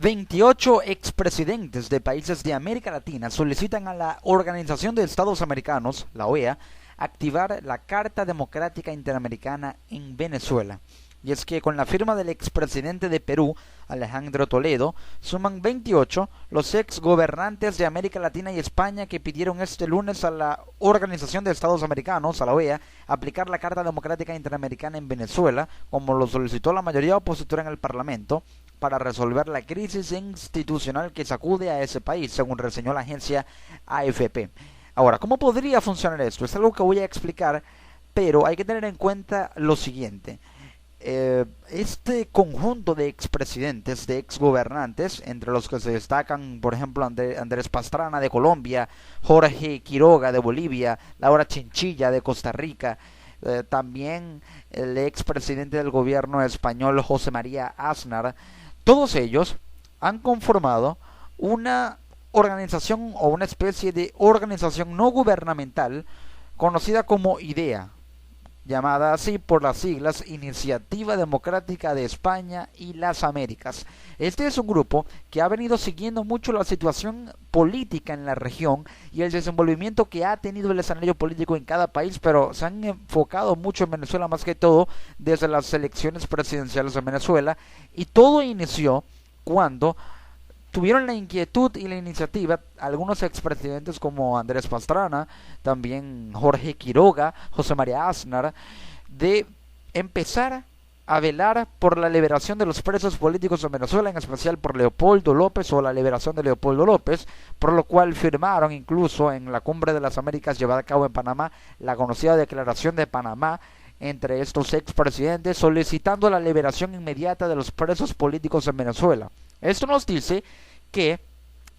28 expresidentes de países de América Latina solicitan a la Organización de Estados Americanos, la OEA, activar la Carta Democrática Interamericana en Venezuela. Y es que con la firma del expresidente de Perú, Alejandro Toledo, suman 28 los exgobernantes de América Latina y España que pidieron este lunes a la Organización de Estados Americanos, a la OEA, aplicar la Carta Democrática Interamericana en Venezuela, como lo solicitó la mayoría opositora en el Parlamento, para resolver la crisis institucional que sacude a ese país, según reseñó la agencia AFP. Ahora, ¿cómo podría funcionar esto? Es algo que voy a explicar, pero hay que tener en cuenta lo siguiente. Este conjunto de expresidentes, de exgobernantes, entre los que se destacan, por ejemplo, Andrés Pastrana de Colombia, Jorge Quiroga de Bolivia, Laura Chinchilla de Costa Rica, también el expresidente del gobierno español José María Aznar, todos ellos han conformado una organización o una especie de organización no gubernamental conocida como IDEA, llamada así por las siglas Iniciativa Democrática de España y las Américas. Este es un grupo que ha venido siguiendo mucho la situación política en la región y el desenvolvimiento que ha tenido el escenario político en cada país, pero se han enfocado mucho en Venezuela, más que todo desde las elecciones presidenciales en Venezuela, y todo inició cuando tuvieron la inquietud y la iniciativa algunos expresidentes como Andrés Pastrana, también Jorge Quiroga, José María Aznar, de empezar a velar por la liberación de los presos políticos en Venezuela, en especial por Leopoldo López o la liberación de Leopoldo López, por lo cual firmaron incluso en la Cumbre de las Américas llevada a cabo en Panamá la conocida Declaración de Panamá entre estos expresidentes, solicitando la liberación inmediata de los presos políticos en Venezuela. Esto nos dice que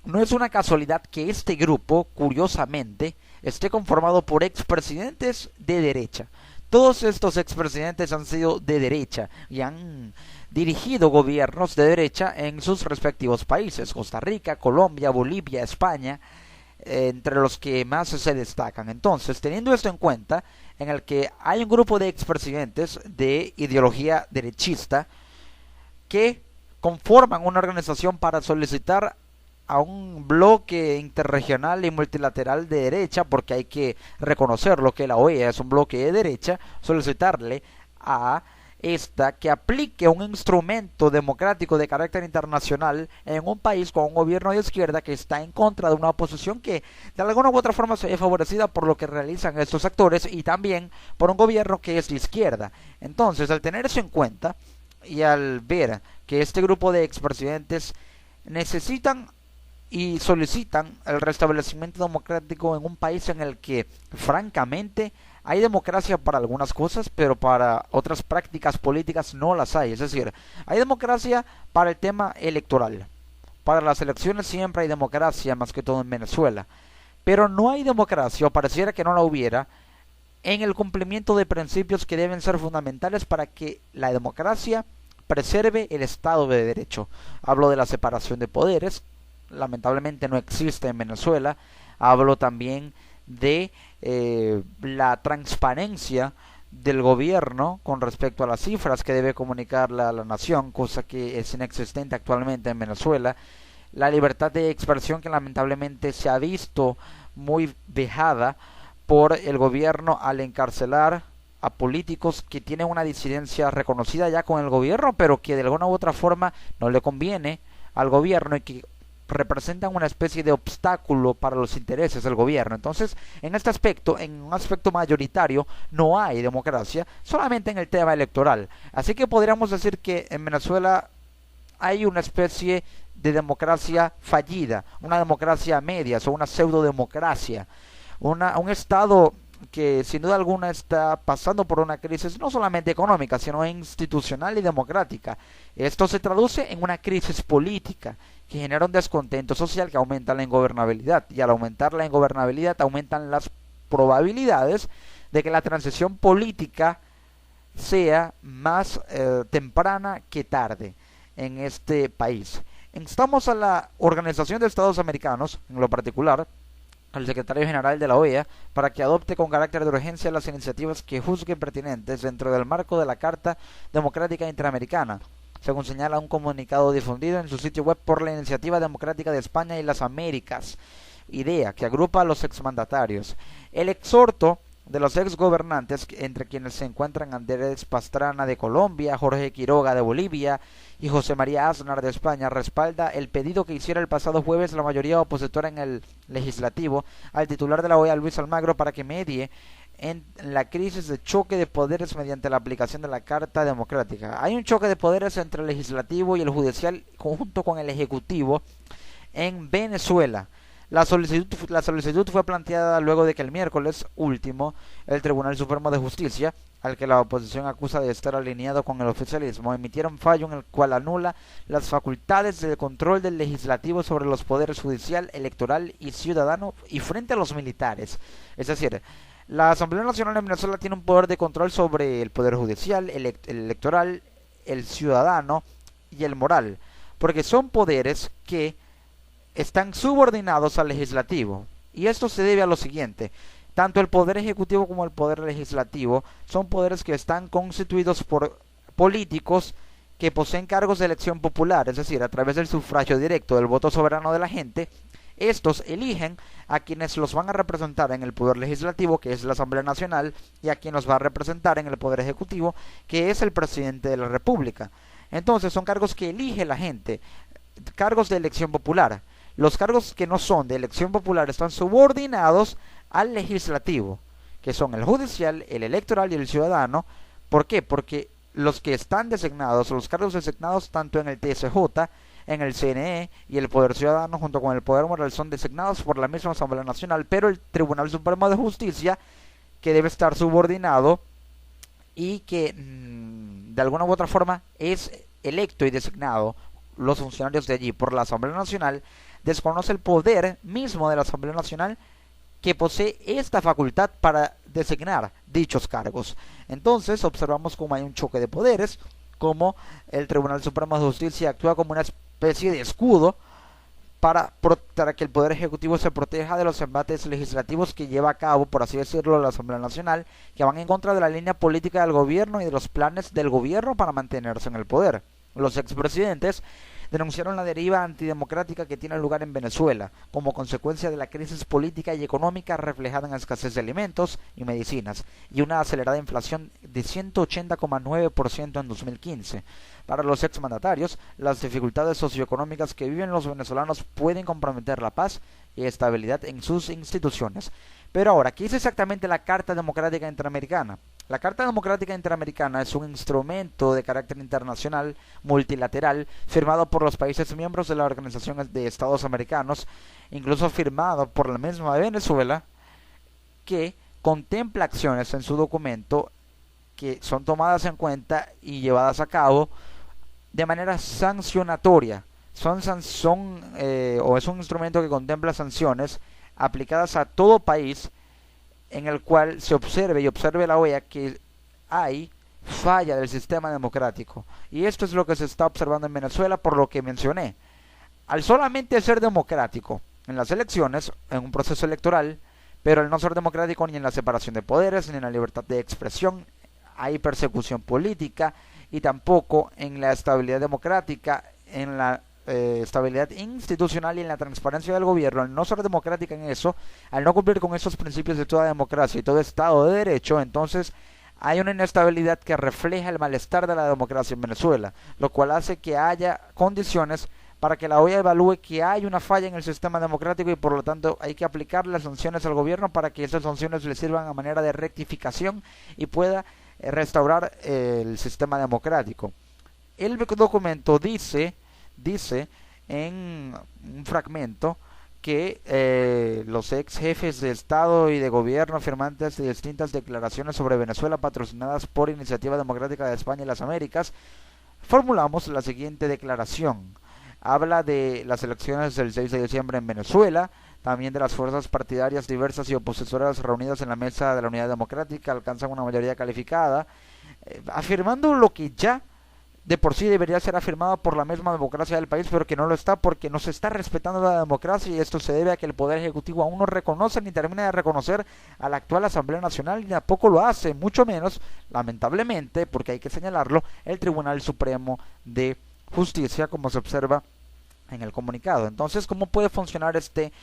no es una casualidad que este grupo, curiosamente, esté conformado por expresidentes de derecha. Todos estos expresidentes han sido de derecha y han dirigido gobiernos de derecha en sus respectivos países: Costa Rica, Colombia, Bolivia, España, entre los que más se destacan. Entonces, teniendo esto en cuenta, en el que hay un grupo de expresidentes de ideología derechista que conforman una organización para solicitar a un bloque interregional y multilateral de derecha, porque hay que reconocerlo que la OEA es un bloque de derecha, solicitarle a esta que aplique un instrumento democrático de carácter internacional en un país con un gobierno de izquierda que está en contra de una oposición que de alguna u otra forma se ve favorecida por lo que realizan estos actores y también por un gobierno que es de izquierda. Entonces, al tener eso en cuenta y al ver que este grupo de expresidentes necesitan y solicitan el restablecimiento democrático en un país en el que, francamente, hay democracia para algunas cosas, pero para otras prácticas políticas no las hay. Es decir, hay democracia para el tema electoral. Para las elecciones siempre hay democracia, más que todo en Venezuela. Pero no hay democracia, o pareciera que no la hubiera, en el cumplimiento de principios que deben ser fundamentales para que la democracia preserve el Estado de Derecho. Hablo de la separación de poderes, lamentablemente no existe en Venezuela. Hablo también de la transparencia del gobierno con respecto a las cifras que debe comunicarle a la nación, cosa que es inexistente actualmente en Venezuela. La libertad de expresión, que lamentablemente se ha visto muy vejada por el gobierno al encarcelar a políticos que tienen una disidencia reconocida ya con el gobierno, pero que de alguna u otra forma no le conviene al gobierno y que representan una especie de obstáculo para los intereses del gobierno. Entonces, en este aspecto, en un aspecto mayoritario, no hay democracia, solamente en el tema electoral. Así que podríamos decir que en Venezuela hay una especie de democracia fallida, una democracia a medias o una pseudodemocracia, un estado que sin duda alguna está pasando por una crisis no solamente económica, sino institucional y democrática. Esto se traduce en una crisis política que genera un descontento social que aumenta la ingobernabilidad, y al aumentar la ingobernabilidad aumentan las probabilidades de que la transición política sea más temprana que tarde en este país. Instamos a la Organización de Estados Americanos, en lo particular al secretario general de la OEA, para que adopte con carácter de urgencia las iniciativas que juzguen pertinentes dentro del marco de la Carta Democrática Interamericana, según señala un comunicado difundido en su sitio web por la Iniciativa Democrática de España y las Américas, IDEA, que agrupa a los exmandatarios. El exhorto de los exgobernantes, entre quienes se encuentran Andrés Pastrana de Colombia, Jorge Quiroga de Bolivia y José María Aznar de España, respalda el pedido que hiciera el pasado jueves la mayoría opositora en el legislativo al titular de la OEA, Luis Almagro, para que medie en la crisis de choque de poderes mediante la aplicación de la Carta Democrática. Hay un choque de poderes entre el legislativo y el judicial junto con el ejecutivo en Venezuela. La solicitud fue planteada luego de que el miércoles último el Tribunal Supremo de Justicia, al que la oposición acusa de estar alineado con el oficialismo, emitiera un fallo en el cual anula las facultades de control del legislativo sobre los poderes judicial, electoral y ciudadano y frente a los militares. Es decir, la Asamblea Nacional de Venezuela tiene un poder de control sobre el poder judicial, el electoral, el ciudadano y el moral, porque son poderes que están subordinados al legislativo. Y esto se debe a lo siguiente: tanto el poder ejecutivo como el poder legislativo son poderes que están constituidos por políticos que poseen cargos de elección popular, es decir, a través del sufragio directo del voto soberano de la gente. Estos eligen a quienes los van a representar en el poder legislativo, que es la Asamblea Nacional, y a quien los va a representar en el poder ejecutivo, que es el presidente de la República. Entonces son cargos que elige la gente, cargos de elección popular. Los cargos que no son de elección popular están subordinados al legislativo, que son el judicial, el electoral y el ciudadano. ¿Por qué? Porque los que están designados, los cargos designados tanto en el TSJ, en el CNE y el Poder Ciudadano junto con el Poder Moral son designados por la misma Asamblea Nacional, pero el Tribunal Supremo de Justicia, que debe estar subordinado y que de alguna u otra forma es electo y designado los funcionarios de allí por la Asamblea Nacional, desconoce el poder mismo de la Asamblea Nacional, que posee esta facultad para designar dichos cargos. Entonces observamos cómo hay un choque de poderes, como el Tribunal Supremo de Justicia actúa como una especie de escudo para que el Poder Ejecutivo se proteja de los embates legislativos que lleva a cabo, por así decirlo, la Asamblea Nacional, que van en contra de la línea política del gobierno y de los planes del gobierno para mantenerse en el poder. Los expresidentes denunciaron la deriva antidemocrática que tiene lugar en Venezuela, como consecuencia de la crisis política y económica reflejada en la escasez de alimentos y medicinas, y una acelerada inflación de 180,9% en 2015. Para los exmandatarios, las dificultades socioeconómicas que viven los venezolanos pueden comprometer la paz y estabilidad en sus instituciones. Pero ahora, ¿qué es exactamente la Carta Democrática Interamericana? La Carta Democrática Interamericana es un instrumento de carácter internacional, multilateral, firmado por los países miembros de la Organización de Estados Americanos, incluso firmado por la misma Venezuela, que contempla acciones en su documento que son tomadas en cuenta y llevadas a cabo de manera sancionatoria. Es un instrumento que contempla sanciones aplicadas a todo país en el cual se observe la OEA que hay falla del sistema democrático. Y esto es lo que se está observando en Venezuela, por lo que mencioné. Al solamente ser democrático en las elecciones, en un proceso electoral, pero al no ser democrático ni en la separación de poderes, ni en la libertad de expresión, hay persecución política, y tampoco en la estabilidad democrática, en la estabilidad institucional y en la transparencia del gobierno. Al no ser democrática en eso, al no cumplir con esos principios de toda democracia y todo Estado de Derecho, entonces hay una inestabilidad que refleja el malestar de la democracia en Venezuela, lo cual hace que haya condiciones para que la OEA evalúe que hay una falla en el sistema democrático y por lo tanto hay que aplicar las sanciones al gobierno para que esas sanciones le sirvan a manera de rectificación y pueda restaurar el sistema democrático. El documento dice en un fragmento que los ex jefes de Estado y de Gobierno firmantes de distintas declaraciones sobre Venezuela patrocinadas por Iniciativa Democrática de España y las Américas formulamos la siguiente declaración. Habla de las elecciones del 6 de diciembre en Venezuela, también de las fuerzas partidarias diversas y opositoras reunidas en la mesa de la Unidad Democrática alcanzan una mayoría calificada, afirmando lo que ya de por sí debería ser afirmada por la misma democracia del país, pero que no lo está porque no se está respetando la democracia, y esto se debe a que el Poder Ejecutivo aún no reconoce ni termina de reconocer a la actual Asamblea Nacional, y tampoco lo hace, mucho menos, lamentablemente, porque hay que señalarlo, el Tribunal Supremo de Justicia, como se observa en el comunicado. Entonces, ¿cómo puede funcionar este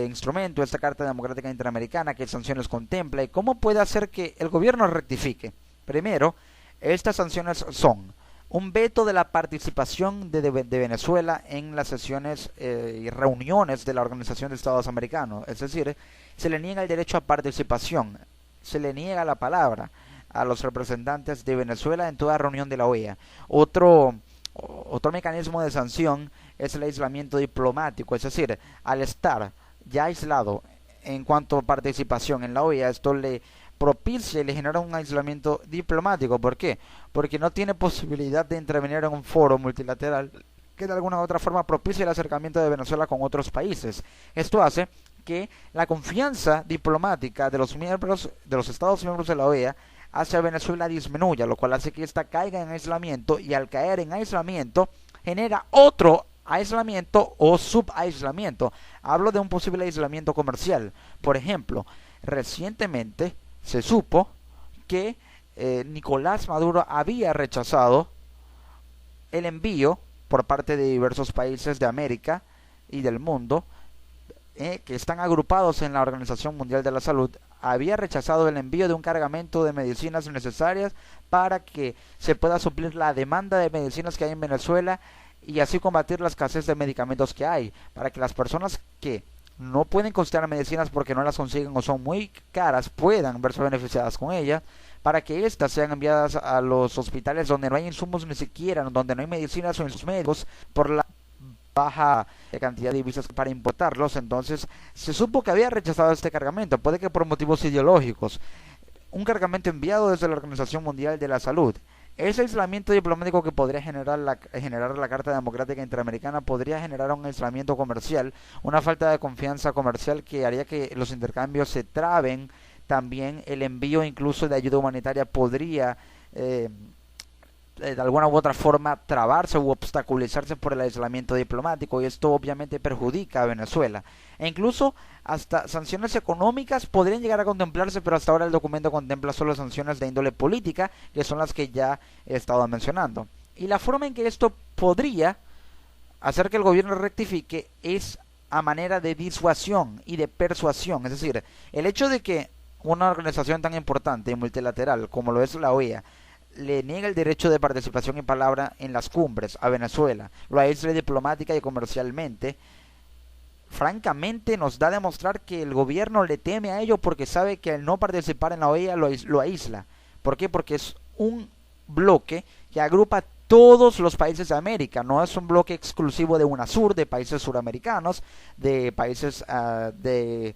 instrumento, esta Carta Democrática Interamericana? ¿Qué sanciones contempla y cómo puede hacer que el gobierno rectifique? Primero, estas sanciones son un veto de la participación de Venezuela en las sesiones y reuniones de la Organización de Estados Americanos, es decir, se le niega el derecho a participación, se le niega la palabra a los representantes de Venezuela en toda reunión de la OEA. Otro mecanismo de sanción es el aislamiento diplomático, es decir, al estar ya aislado en cuanto a participación en la OEA, esto le propicia y le genera un aislamiento diplomático. ¿Por qué? Porque no tiene posibilidad de intervenir en un foro multilateral que de alguna u otra forma propicie el acercamiento de Venezuela con otros países. Esto hace que la confianza diplomática de los Estados miembros de la OEA hacia Venezuela disminuya, lo cual hace que ésta caiga en aislamiento, y al caer en aislamiento genera otro aislamiento o subaislamiento. Hablo de un posible aislamiento comercial. Por ejemplo, recientemente se supo que Nicolás Maduro había rechazado el envío por parte de diversos países de América y del mundo que están agrupados en la Organización Mundial de la Salud. Había rechazado el envío de un cargamento de medicinas necesarias para que se pueda suplir la demanda de medicinas que hay en Venezuela y así combatir la escasez de medicamentos que hay, para que las personas que no pueden costear medicinas porque no las consiguen o son muy caras puedan verse beneficiadas con ellas, para que éstas sean enviadas a los hospitales donde no hay insumos ni siquiera, donde no hay medicinas o insumos médicos por la baja cantidad de divisas para importarlos. Entonces se supo que había rechazado este cargamento, puede que por motivos ideológicos, un cargamento enviado desde la Organización Mundial de la Salud. Ese aislamiento diplomático que podría generar la Carta Democrática Interamericana podría generar un aislamiento comercial, una falta de confianza comercial que haría que los intercambios se traben. También el envío incluso de ayuda humanitaria podría de alguna u otra forma trabarse u obstaculizarse por el aislamiento diplomático, y esto obviamente perjudica a Venezuela. E incluso hasta sanciones económicas podrían llegar a contemplarse, pero hasta ahora el documento contempla solo sanciones de índole política, que son las que ya he estado mencionando. Y la forma en que esto podría hacer que el gobierno rectifique es a manera de disuasión y de persuasión. Es decir, el hecho de que una organización tan importante y multilateral como lo es la OEA le niega el derecho de participación y palabra en las cumbres a Venezuela, lo aísle diplomática y comercialmente, francamente nos da a demostrar que el gobierno le teme a ello, porque sabe que al no participar en la OEA lo aísla. ¿Por qué? Porque es un bloque que agrupa todos los países de América, no es un bloque exclusivo de UNASUR, de países suramericanos, de países de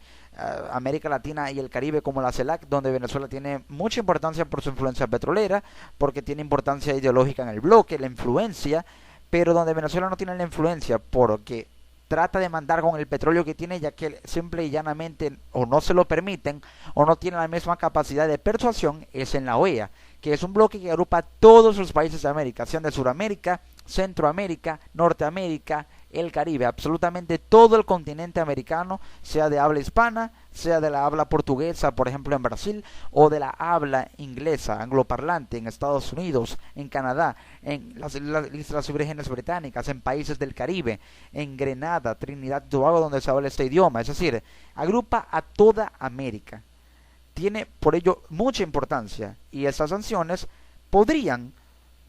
América Latina y el Caribe como la CELAC, donde Venezuela tiene mucha importancia por su influencia petrolera, porque tiene importancia ideológica en el bloque, la influencia, pero donde Venezuela no tiene la influencia porque trata de mandar con el petróleo que tiene, ya que simple y llanamente o no se lo permiten o no tiene la misma capacidad de persuasión, es en la OEA, que es un bloque que agrupa todos los países de América, sean de Suramérica, Centroamérica, Norteamérica, el Caribe, absolutamente todo el continente americano, sea de habla hispana, sea de la habla portuguesa, por ejemplo en Brasil, o de la habla inglesa, angloparlante en Estados Unidos, en Canadá, en las Islas Vírgenes Británicas, en países del Caribe, en Grenada, Trinidad y Tobago, donde se habla este idioma. Es decir, agrupa a toda América. Tiene por ello mucha importancia, y esas sanciones podrían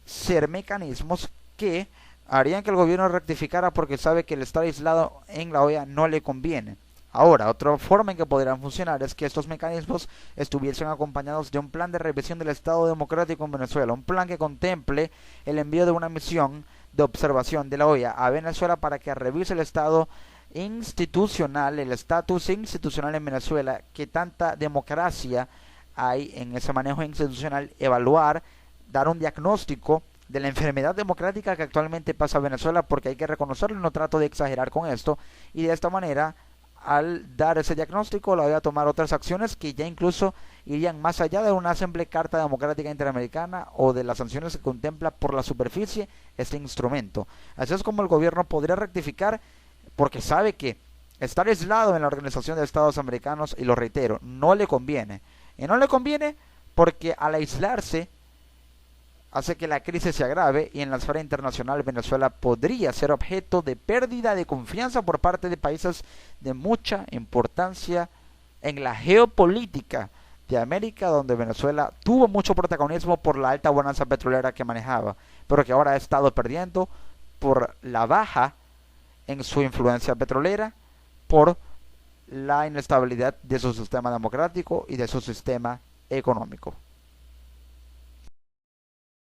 ser mecanismos que harían que el gobierno rectificara, porque sabe que el estar aislado en la OEA no le conviene. Ahora, otra forma en que podrían funcionar es que estos mecanismos estuviesen acompañados de un plan de revisión del Estado democrático en Venezuela, un plan que contemple el envío de una misión de observación de la OEA a Venezuela para que revise el estado institucional, el estatus institucional en Venezuela, que tanta democracia hay en ese manejo institucional, evaluar, dar un diagnóstico de la enfermedad democrática que actualmente pasa a Venezuela, porque hay que reconocerlo, no trato de exagerar con esto, y de esta manera, al dar ese diagnóstico, la voy a tomar otras acciones que ya incluso irían más allá de una simple Carta Democrática Interamericana o de las sanciones que contempla por la superficie este instrumento. Así es como el gobierno podría rectificar, porque sabe que estar aislado en la Organización de Estados Americanos, y lo reitero, no le conviene. Y no le conviene porque al aislarse hace que la crisis se agrave, y en la esfera internacional Venezuela podría ser objeto de pérdida de confianza por parte de países de mucha importancia en la geopolítica de América, donde Venezuela tuvo mucho protagonismo por la alta bonanza petrolera que manejaba, pero que ahora ha estado perdiendo por la baja en su influencia petrolera, por la inestabilidad de su sistema democrático y de su sistema económico.